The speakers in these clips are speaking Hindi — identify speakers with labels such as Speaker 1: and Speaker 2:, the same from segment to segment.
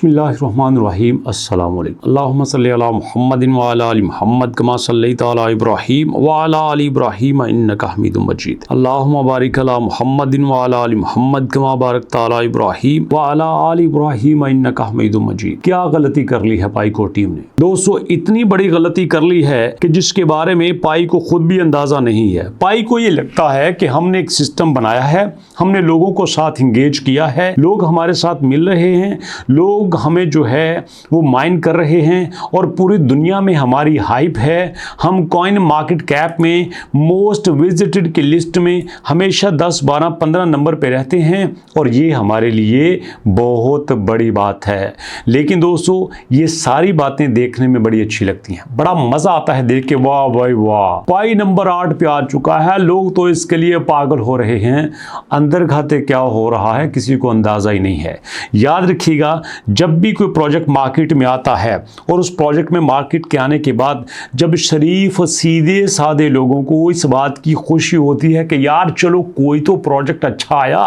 Speaker 1: बिस्मिल्लाहिर्रहमानिर्रहीम अस्सलामु अलैकुम अल्लाहुम्मा सल्लि अला मुहम्मदिन व अला आलि मुहम्मद कमा सल्लैता अला इब्राहीम व अला आलि इब्राहीम इन्नका हमीदुम मजीद अल्लाहुम्मा बारिक अला मुहम्मदिन व अला आलि मुहम्मद कमा बारकता अला इब्राहीम व अला आलि इब्राहीम इन्नका हमीदुम मजीद। क्या गलती कर ली है पाई को टीम ने दोस्तों, इतनी बड़ी गलती कर ली है कि जिसके बारे में पाई को खुद भी अंदाजा नहीं है। पाई को ये लगता है कि हमने एक सिस्टम बनाया है, हमने लोगों को साथ इंगेज किया है, लोग हमारे साथ मिल रहे हैं, लोग हमें जो है वो माइन कर रहे हैं और पूरी दुनिया में हमारी हाइप है। हम कॉइन मार्केट कैप में मोस्ट विजिटेड की लिस्ट में हमेशा 10, 12, 15 नंबर पे रहते हैं और ये हमारे लिए बहुत बड़ी बात है। लेकिन दोस्तों, ये सारी बातें देखने में बड़ी अच्छी लगती हैं, बड़ा मजा आता है देख के, वाह भाई वाह, पाई नंबर 8 पे आ चुका है, लोग तो इसके लिए पागल हो रहे हैं। अंदर खाते क्या हो रहा है किसी को अंदाजा ही नहीं है। याद रखिएगा, जब भी कोई प्रोजेक्ट मार्केट में आता है और उस प्रोजेक्ट में मार्केट के आने के बाद जब शरीफ सीधे साधे लोगों को इस बात की खुशी होती है कि यार चलो कोई तो प्रोजेक्ट अच्छा आया,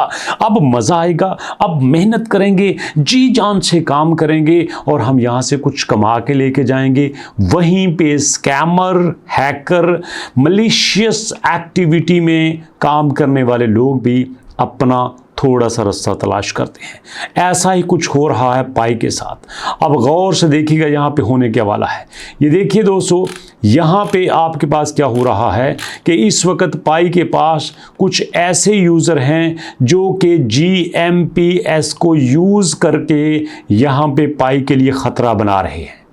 Speaker 1: अब मजा आएगा, अब मेहनत करेंगे, जी जान से काम करेंगे और हम यहां से कुछ कमा के लेके जाएंगे, वहीं पे स्कैमर, हैकर, मलिशियस एक्टिविटी में काम करने वाले लोग भी अपना थोड़ा सा रास्ता तलाश करते हैं। ऐसा ही कुछ हो रहा है पाई के साथ। अब गौर से देखिएगा यहाँ पे होने क्या वाला है। ये देखिए दोस्तों, यहाँ पे आपके पास क्या हो रहा है कि इस वक्त पाई के पास कुछ ऐसे यूज़र हैं जो कि GMPS को यूज़ करके यहाँ पे पाई के लिए ख़तरा बना रहे हैं।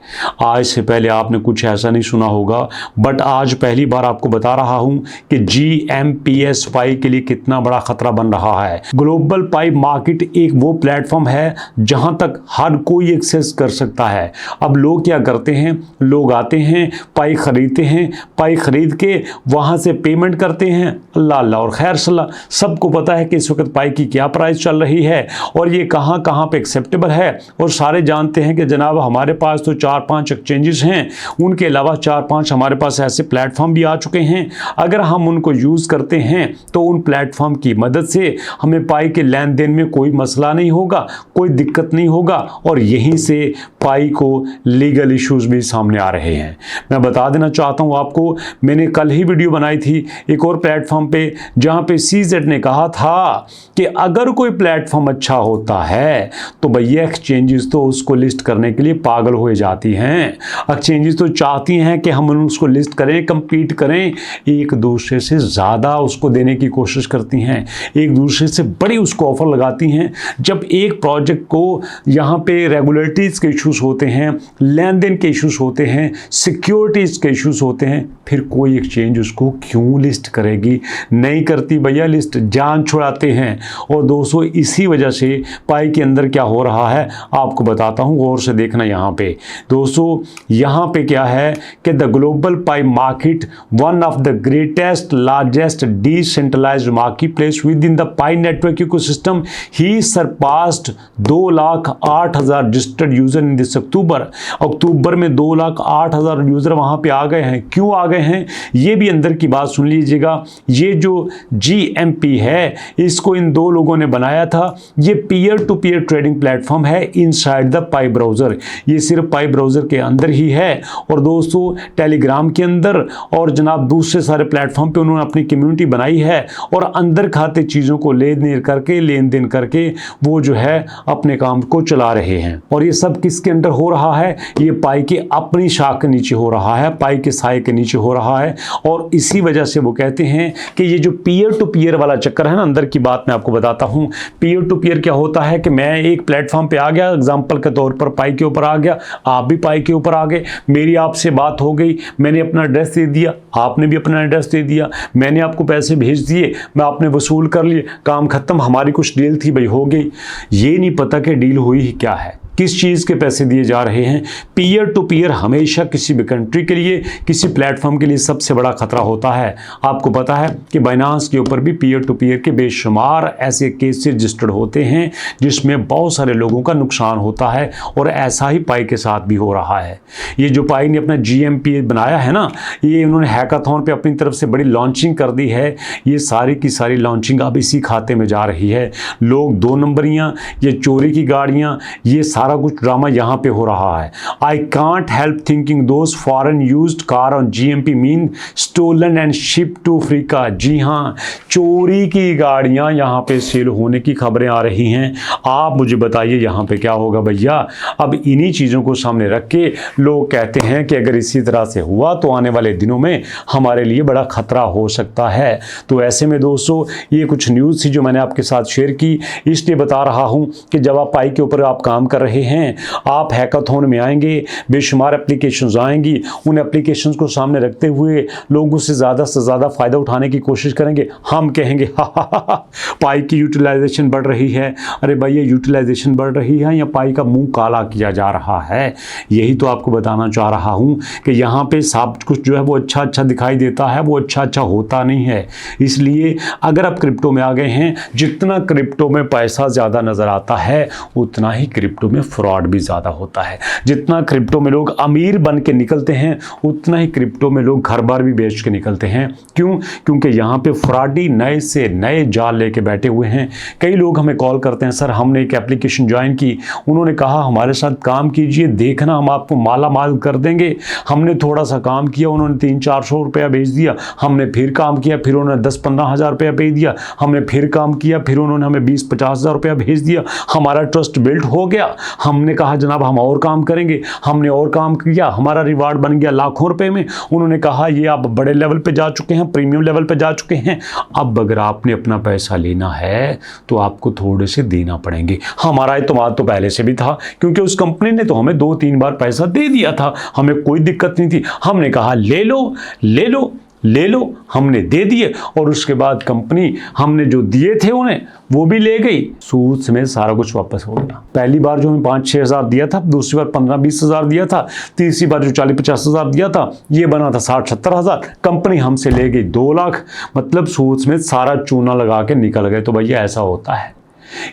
Speaker 1: आज से पहले आपने कुछ ऐसा नहीं सुना होगा, बट आज पहली बार आपको बता रहा हूं कि GMPS पाई के लिए कितना बड़ा खतरा बन रहा है। ग्लोबल पाई मार्केट एक वो प्लेटफॉर्म है जहां तक हर कोई एक्सेस कर सकता है। अब लोग क्या करते हैं, लोग आते हैं, पाई खरीदते हैं, पाई खरीद के वहां से पेमेंट करते हैं, अल्लाह अल्लाह और खैर सल्ला। सबको पता है कि इस वक्त पाई की क्या प्राइस चल रही है और ये कहां कहां पे एक्सेप्टेबल है, और सारे जानते हैं कि जनाब हमारे पास तो 4-5 एक्सचेंजेस हैं, उनके अलावा 4-5 हमारे पास ऐसे प्लेटफॉर्म भी आ चुके हैं। अगर हम उनको यूज़ करते हैं तो उन प्लेटफॉर्म की मदद से हमें पाई के लेन देन में कोई मसला नहीं होगा, कोई दिक्कत नहीं होगा और यहीं से पाई को लीगल इश्यूज भी सामने आ रहे हैं। मैं बता देना चाहता हूं आपको, मैंने कल ही वीडियो बनाई थी एक और प्लेटफॉर्म पे जहां पे CZ ने कहा था कि अगर कोई प्लेटफॉर्म अच्छा होता है तो भैया एक्सचेंजेस तो उसको लिस्ट करने के लिए पागल हो जाती हैं। एक्सचेंजेस तो चाहती हैं कि हम उसको लिस्ट करें, कंपीट करें, एक दूसरे से ज़्यादा उसको देने की कोशिश करती हैं, एक दूसरे से बड़ी उसको ऑफर लगाती हैं। जब एक प्रोजेक्ट को यहाँ पे रेगुलेटरीज के इश्यूज होते हैं, लेन देन के इश्यूज होते हैं, सिक्योरिटीज़ के इश्यूज होते हैं, फिर कोई एक्सचेंज उसको क्यों लिस्ट करेगी? नहीं करती भैया लिस्ट, जान छुड़ाते हैं। और दोस्तों, इसी वजह से पाई के अंदर क्या हो रहा है आपको बताता हूँ, गौर से देखना। यहाँ पे दोस्तों, यहाँ पे क्या है कि the global Pi market, one of the greatest largest decentralized marketplace within the Pi network ecosystem, he surpassed 2,08,000 registered user in this October में 2,08,000 यूजर वहां पे आ गए हैं। क्यों आ गए हैं ये भी अंदर की बात सुन लीजिएगा। ये जो GMP है इसको इन दो लोगों ने बनाया था। ये peer to peer trading platform है इनसाइड द पाई ब्राउजर। ये सिर्फ पाई ब्राउजर के अंदर ही है और दोस्तों टेलीग्राम के अंदर और जनाब दूसरे सारे प्लेटफॉर्म पे उन्होंने अपनी कम्युनिटी बनाई है और अंदर खाते चीज़ों को लेन देन करके वो जो है अपने काम को चला रहे हैं। और ये सब किसके अंदर हो रहा है? ये पाई के अपनी शाख के नीचे हो रहा है, पाई के साए के नीचे हो रहा है। और इसी वजह से वो कहते हैं कि ये जो पीयर टू पीयर वाला चक्कर है ना, अंदर की बात मैं आपको बताता हूँ। पीयर टू पीयर क्या होता है कि मैं एक प्लेटफॉर्म पे आ गया, एग्जाम्पल के तौर पर पाई के ऊपर आ गया, आप भी पाई के ऊपर आ गए, मेरी आपसे बात हो गई, मैंने अपना एड्रेस दे दिया, आपने भी अपना एड्रेस दे दिया, मैंने आपको पैसे भेज दिए, मैं आपने वसूल कर लिए, काम खत्म, हमारी कुछ डील थी भाई, हो गई। ये नहीं पता कि डील हुई ही क्या है, किस चीज़ के पैसे दिए जा रहे हैं। पीयर टू पीयर हमेशा किसी भी कंट्री के लिए, किसी प्लेटफॉर्म के लिए सबसे बड़ा खतरा होता है। आपको पता है कि बाइनांस के ऊपर भी पीयर टू पीयर के बेशुमार ऐसे केस रजिस्टर्ड होते हैं जिसमें बहुत सारे लोगों का नुकसान होता है और ऐसा ही पाई के साथ भी हो रहा है। ये जो पाई ने अपना GMP बनाया है ना, ये उन्होंने हैकाथॉन पे अपनी तरफ से बड़ी लॉन्चिंग कर दी है। ये सारी की सारी लॉन्चिंग अब इसी खाते में जा रही है। लोग 2 नंबरियाँ, ये चोरी की गाड़ियाँ, ये सारा कुछ ड्रामा यहाँ पे हो रहा है। I can't help thinking those foreign used car on GMP mean stolen and ship to Africa. जी हाँ, चोरी की गाड़ियाँ यहाँ पे सेल होने की खबरें आ रही हैं। आप मुझे बताइए यहाँ पे क्या होगा भैया। अब इन्हीं चीज़ों को सामने रख के लोग कहते हैं कि अगर इसी तरह से हुआ तो आने वाले दिनों में हमारे लिए बड़ा खतरा हो सकता है। तो ऐसे में दोस्तों ये कुछ न्यूज़ थी जो मैंने आपके साथ शेयर की, इसलिए बता रहा हूँ कि जब आप पाई के ऊपर आप काम कर रहे हैं, आप हैकाथॉन में आएंगे, बेशुमार एप्लीकेशंस आएंगी, उन एप्लीकेशंस को सामने रखते हुए लोग उससे ज़्यादा फ़ायदा उठाने की कोशिश करेंगे। हम कहेंगे पाई की यूटिलाइजेशन बढ़ रही है। अरे भाई ये यूटिलाइजेशन बढ़ रही है या पाई का मुंह काला किया जा रहा है? यही तो आपको बताना चाह रहा हूँ कि यहाँ पे सब कुछ जो है वो अच्छा दिखाई देता है, वो अच्छा होता नहीं है। इसलिए अगर आप क्रिप्टो में आ गए हैं, जितना क्रिप्टो में पैसा ज़्यादा नज़र आता है उतना ही क्रिप्टो में फ्रॉड भी ज़्यादा होता है। जितना क्रिप्टो में लोग अमीर बन के निकलते हैं उतना ही क्रिप्टो में लोग घर बार भी बेच के निकलते हैं। क्यों? क्योंकि यहाँ पे फ्रॉडी नए से नए जाल लेके बैठे हुए हैं। कई लोग हमें कॉल करते हैं, सर हमने एक एप्लीकेशन ज्वाइन की, उन्होंने कहा हमारे साथ काम कीजिए, देखना हम आपको माला माल कर देंगे। हमने थोड़ा सा काम किया, उन्होंने 300-400 रुपया भेज दिया। हमने फिर काम किया, फिर उन्होंने 10-15 हज़ार रुपया भेज दिया। हमने फिर काम किया, फिर उन्होंने हमें 20-50 हज़ार रुपया भेज दिया। हमारा ट्रस्ट बिल्ड हो गया। हमने कहा जनाब हम और काम करेंगे, हमने और काम किया, हमारा रिवार्ड बन गया लाखों रुपए में। उन्होंने कहा ये आप बड़े लेवल पे जा चुके हैं, प्रीमियम लेवल पे जा चुके हैं। अब अगर आपने अपना पैसा लेना है तो आपको थोड़े से देना पड़ेंगे। हमारा एतमाद तो पहले से भी था क्योंकि उस कंपनी ने तो हमें 2-3 बार पैसा दे दिया था, हमें कोई दिक्कत नहीं थी। हमने कहा ले लो ले लो ले लो, हमने दे दिए और उसके बाद कंपनी हमने जो दिए थे उन्हें वो भी ले गई। सूद समेत सारा कुछ वापस हो गया। पहली बार जो हमें 5-6 हज़ार दिया था, दूसरी बार 15-20 हज़ार दिया था, तीसरी बार जो 40-50 हज़ार दिया था, ये बना था 60-70 हज़ार। कंपनी हमसे ले गई 2 लाख। मतलब सूद समेत सारा चूना लगा के निकल गए। तो भैया ऐसा होता है।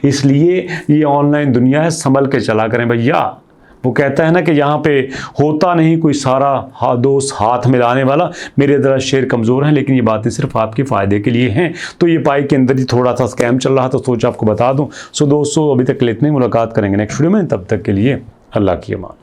Speaker 1: इसलिए ये ऑनलाइन दुनिया है, संभल के चला करें भैया। वो कहता है ना कि यहाँ पे होता नहीं कोई सारा दोस्त हाथ मिलाने वाला। मेरे ज़रा शेर कमज़ोर हैं लेकिन ये बातें सिर्फ आपके फ़ायदे के लिए हैं। तो ये पाई के अंदर ही थोड़ा सा स्कैम चल रहा था, तो सोचा आपको बता दूं। सो दोस्तों अभी तक के लिए इतनी, मुलाकात करेंगे नेक्स्ट वीडियो में। तब तक के लिए अल्लाह की अमान।